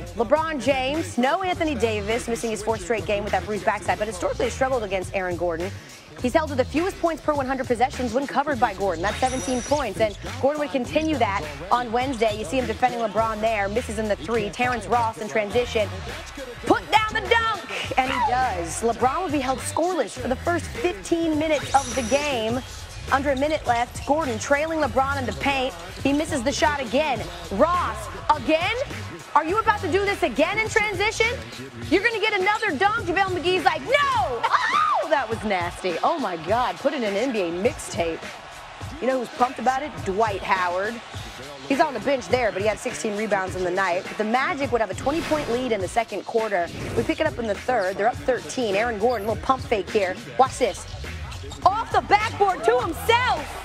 lead. LeBron James, no Anthony Davis, missing his 4th straight game with that bruised backside, but historically has struggled against Aaron Gordon. He's held to the fewest points per 100 possessions when covered by Gordon. That's 17 points, and Gordon would continue that on Wednesday. You see him defending LeBron there, misses in the 3. Terrence Ross in transition, put down the dunk, and he does. LeBron would be held scoreless for the first 15 minutes of the game. Under a minute left, Gordon trailing LeBron in the paint. He misses the shot again. Ross, again? Are you about to do this again in transition? You're going to get another dunk? JaVale McGee's like, no! Oh, that was nasty. Oh, my God. Put it in an NBA mixtape. You know who's pumped about it? Dwight Howard. He's on the bench there, but he had 16 rebounds in the night. But the Magic would have a 20-point lead in the second quarter. We pick it up in the third. They're up 13. Aaron Gordon, little pump fake here. Watch this. Off the backboard to himself.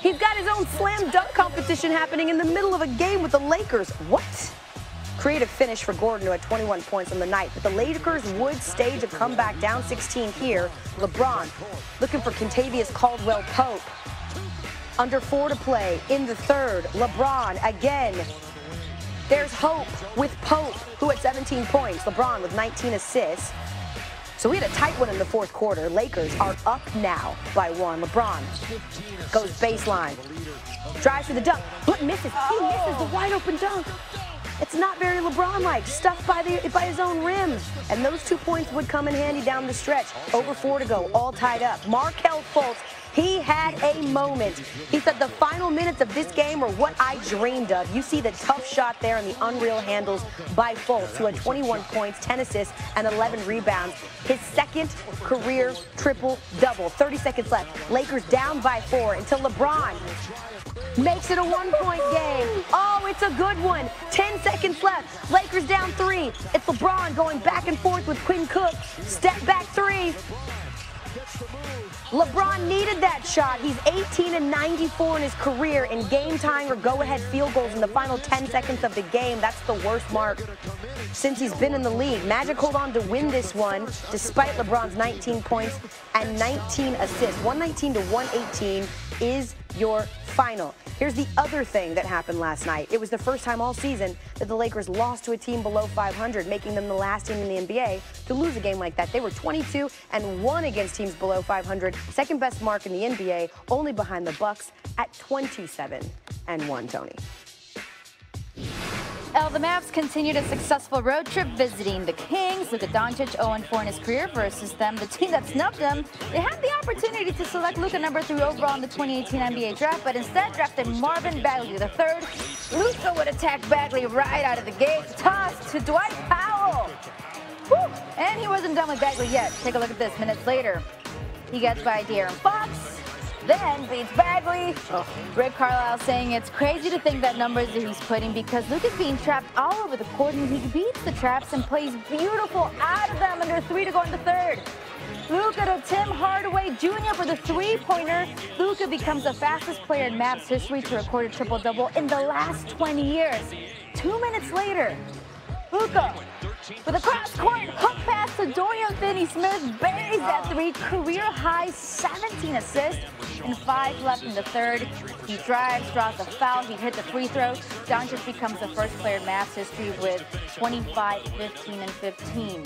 He's got his own slam dunk competition happening in the middle of a game with the Lakers. What? Creative finish for Gordon, who had 21 points on the night. But the Lakers would stage a comeback down 16 here. LeBron looking for Kentavious Caldwell-Pope. Under 4 to play in the third. LeBron again. There's hope with Pope, who had 17 points. LeBron with 19 assists. So we had a tight one in the fourth quarter. Lakers are up now by 1. LeBron goes baseline. Drives for the dunk, but misses. He misses the wide open dunk. It's not very LeBron-like. Stuffed by his own rim. And those 2 points would come in handy down the stretch. Over 4 to go, all tied up. Markelle Fultz, he had a moment. He said the final minutes of this game are what I dreamed of. You see the tough shot there and the unreal handles by Fultz, who had 21 points, 10 assists, and 11 rebounds. His second career triple-double. 30 seconds left. Lakers down by 4 until LeBron makes it a 1-point game. Oh, it's a good one. 10 seconds left. Lakers down 3. It's LeBron going back and forth with Quinn Cook. Step back 3. LeBron needed that shot. He's 18-94 in his career in game-tying or go-ahead field goals in the final 10 seconds of the game. That's the worst mark since he's been in the league. Magic hold on to win this one despite LeBron's 19 points and 19 assists. 119-118 is your final. Here's the other thing that happened last night. It was the first time all season that the Lakers lost to a team below 500, making them the last team in the NBA to lose a game like that. They were 22-1 against teams below 500, second best mark in the NBA, only behind the Bucks at 27-1, Tony. The Mavs continued a successful road trip visiting the Kings. Luka Doncic 0-4 in his career versus them. The team that snubbed them, they had the opportunity to select Luka number 3 overall in the 2018 NBA draft, but instead drafted Marvin Bagley III. Luka would attack Bagley right out of the gate. Toss to Dwight Powell. Whew. And he wasn't done with Bagley yet. Take a look at this. Minutes later, he gets by De'Aaron Fox. Then beats Bagley. Rick Carlisle saying it's crazy to think that numbers that he's putting because Luke is being trapped all over the court and he beats the traps and plays beautiful out of them under 3 to go in the third. Luka to Tim Hardaway Jr. for the 3-pointer. Luka becomes the fastest player in Mavs history to record a triple-double in the last 20 years. 2 minutes later, Luka with a cross-court hook pass to Dorian Finney-Smith buries that 3, career-high 17 assists, and 5 left in the third. He drives, draws a foul, he hit the free throw. Doncic becomes the first player in Mavs history with 25, 15, and 15.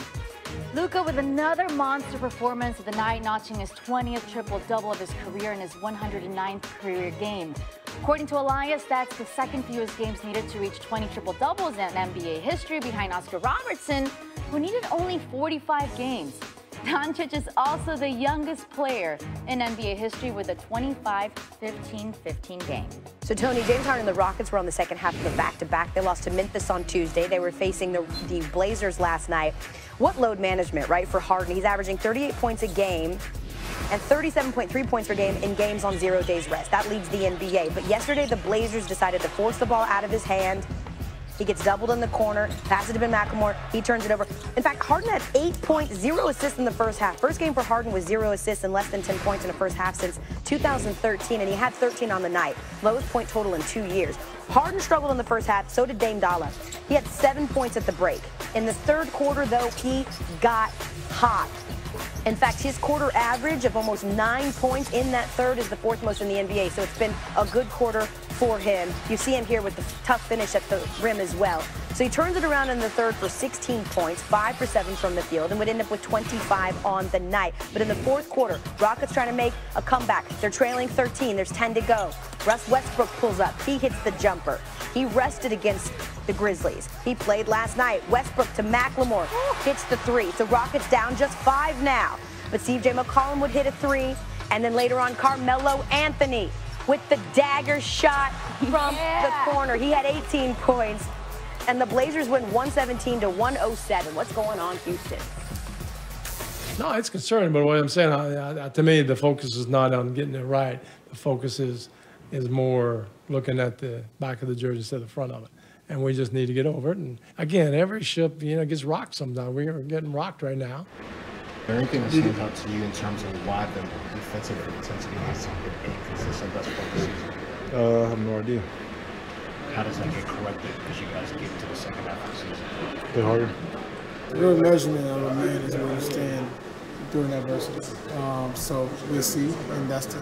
Luka with another monster performance of the night, notching his 20th triple-double of his career in his 109th career game. According to Elias, that's the second fewest games needed to reach 20 triple-doubles in NBA history, behind Oscar Robertson, who needed only 45 games. Doncic is also the youngest player in NBA history with a 25-15-15 game. So, Tony, James Harden and the Rockets were on the second half of the back-to-back. They lost to Memphis on Tuesday. They were facing the Blazers last night. What load management, right, for Harden? He's averaging 38 points a game and 37.3 points per game in games on 0 days rest. That leads the NBA. But yesterday, the Blazers decided to force the ball out of his hand. He gets doubled in the corner, passes to Ben McLemore, he turns it over. In fact, Harden had 8 points, 0 assists in the first half. First game for Harden was 0 assists and less than 10 points in the first half since 2013, and he had 13 on the night. Lowest point total in 2 years. Harden struggled in the first half, so did Dame Dollar. He had 7 points at the break. In the third quarter, though, he got hot. In fact, his quarter average of almost 9 points in that third is the 4th most in the NBA, so it's been a good quarter for him. You see him here with the tough finish at the rim as well. So he turns it around in the third for 16 points, 5 for 7 from the field, and would end up with 25 on the night. But in the fourth quarter, Rockets trying to make a comeback. They're trailing 13. There's 10 to go. Russ Westbrook pulls up. He hits the jumper. He rested against the Grizzlies. He played last night. Westbrook to McLemore. Hits the 3. So Rockets down just 5 now. But CJ McCollum would hit a 3. And then later on, Carmelo Anthony with the dagger shot from the corner. He had 18 points. And the Blazers win 117 to 107. What's going on, Houston? No, it's concerning, but what I'm saying, to me, the focus is not on getting it right. The focus is more looking at the back of the jersey instead of the front of it. And we just need to get over it. And again, every ship, gets rocked sometimes. We're getting rocked right now. Is there anything that stands out to you in terms of why the defensive intensity has been inconsistent thus far this season? I have no idea. How does that get corrected as you guys get to the second half of the season? Play harder. The real measurement of a man is where you stand during adversity. So we'll see, and that's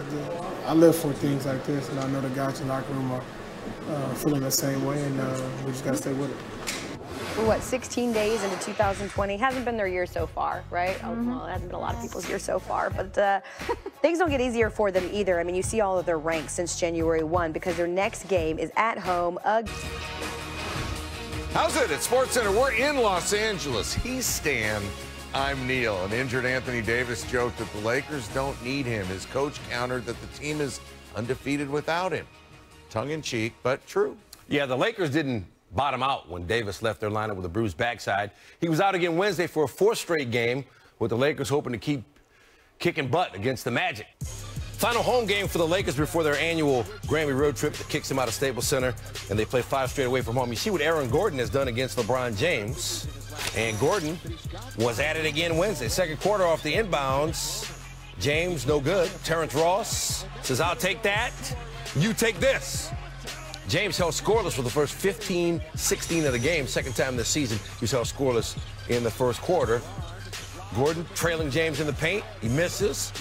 I live for things like this, and I know the guys in the locker room are feeling the same way, and we just got to stay with it. We're, what, 16 days into 2020? Hasn't been their year so far, right? Well, it hasn't been a lot of people's year so far, but things don't get easier for them either. I mean, you see all of their ranks since January 1 because their next game is at home again. How's it at SportsCenter? We're in Los Angeles. He's Stan. I'm Neil. An injured Anthony Davis joked that the Lakers don't need him. His coach countered that the team is undefeated without him. Tongue-in-cheek, but true. Yeah, the Lakers didn't bottom out when Davis left their lineup with a bruised backside. He was out again Wednesday for a 4th straight game, with the Lakers hoping to keep kicking butt against the Magic. Final home game for the Lakers before their annual Grammy road trip that kicks them out of Staples Center, and they play 5 straight away from home. You see what Aaron Gordon has done against LeBron James, and Gordon was at it again Wednesday. Second quarter off the inbounds. James, no good. Terrence Ross says, I'll take that. You take this. James held scoreless for the first 15-16 of the game. Second time this season he's held scoreless in the first quarter. Gordon trailing James in the paint. He misses.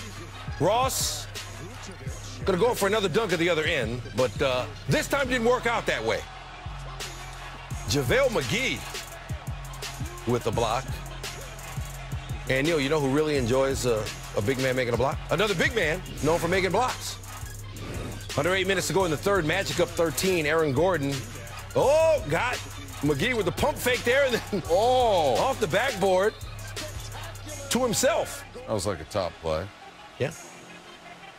Ross going to go for another dunk at the other end, but this time didn't work out that way. JaVale McGee with the block. And Neil, you know who really enjoys a big man making a block? Another big man known for making blocks. Under 8 minutes to go in the third, Magic up 13. Aaron Gordon, got McGee with the pump fake there, and then off the backboard to himself. That was like a top play. Yeah.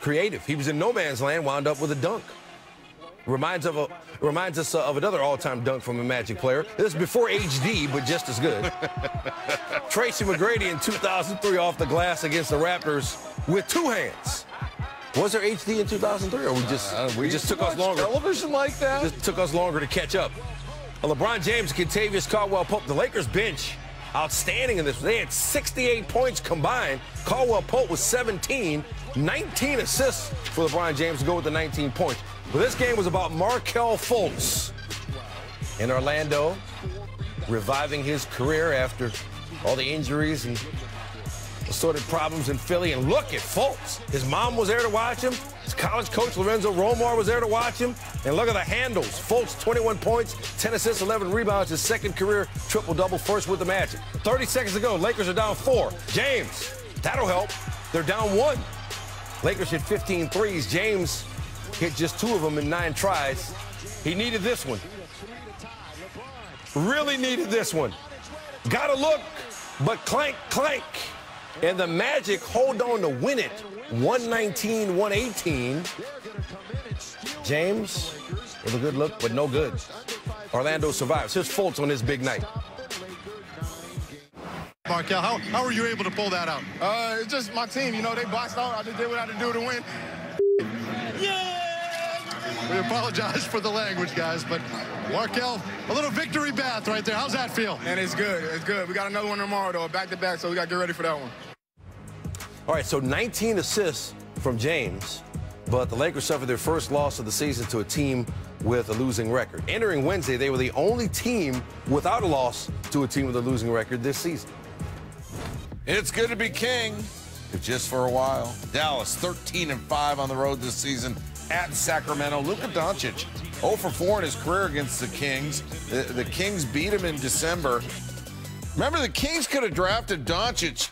Creative. He was in no man's land, wound up with a dunk. Reminds us of another all-time dunk from a Magic player. This is before HD, but just as good. Tracy McGrady in 2003 off the glass against the Raptors with 2 hands. Was there HD in 2003, or we just took us longer? Television like that? Just took us longer to catch up. LeBron James, Kentavious Caldwell-Pope, the Lakers bench, outstanding in this. They had 68 points combined. Caldwell-Pope was 17, 19 assists for LeBron James to go with the 19 points. But this game was about Markelle Fultz in Orlando, reviving his career after all the injuries and assorted problems in Philly. And look at Fultz. His mom was there to watch him. His college coach, Lorenzo Romar, was there to watch him. And look at the handles. Fultz, 21 points, 10 assists, 11 rebounds, his second career triple-double, first with the Magic. 30 seconds to go. Lakers are down 4. James, that'll help. They're down 1. Lakers hit 15 threes. James hit just 2 of them in 9 tries. He needed this one. Really needed this one. Gotta look, but clank, clank. And the Magic hold on to win it, 119-118. James with a good look, but no good. Orlando survives. Here's Fultz on his big night. Markelle, how were you able to pull that out? It's just my team, they boxed out. I just did what I had to do to win. Yeah! We apologize for the language, guys, but Markelle, a little victory bath right there. How's that feel? And it's good. It's good. We got another one tomorrow, though, back-to-back, so we got to get ready for that one. All right, so 19 assists from James, but the Lakers suffered their first loss of the season to a team with a losing record. Entering Wednesday, they were the only team without a loss to a team with a losing record this season. It's good to be king, if just for a while. Dallas 13-5 on the road this season at Sacramento. Luka Doncic 0 for 4 in his career against the Kings. The Kings beat him in December. Remember, the Kings could have drafted Doncic